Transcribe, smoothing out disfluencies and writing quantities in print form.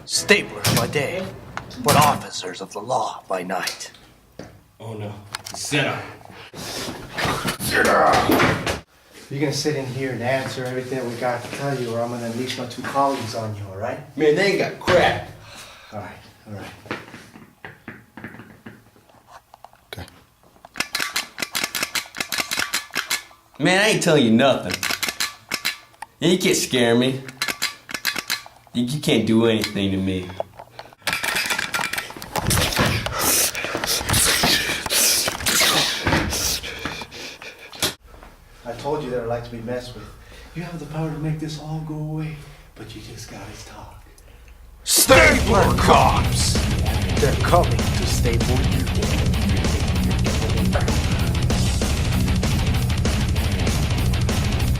Staplers by day, but officers of the law by night. Oh no. Sit up. You're gonna sit in here and answer everything we got to tell you, or I'm gonna unleash my 2 colleagues on you, alright? Man, they ain't got crap. Alright. Okay. Man, I ain't telling you nothing. Yeah, you can't scare me. You can't do anything to me. I told you that I like to be messed with. You have the power to make this all go away, but you just gotta talk. Stapler cops! They're coming to staple you.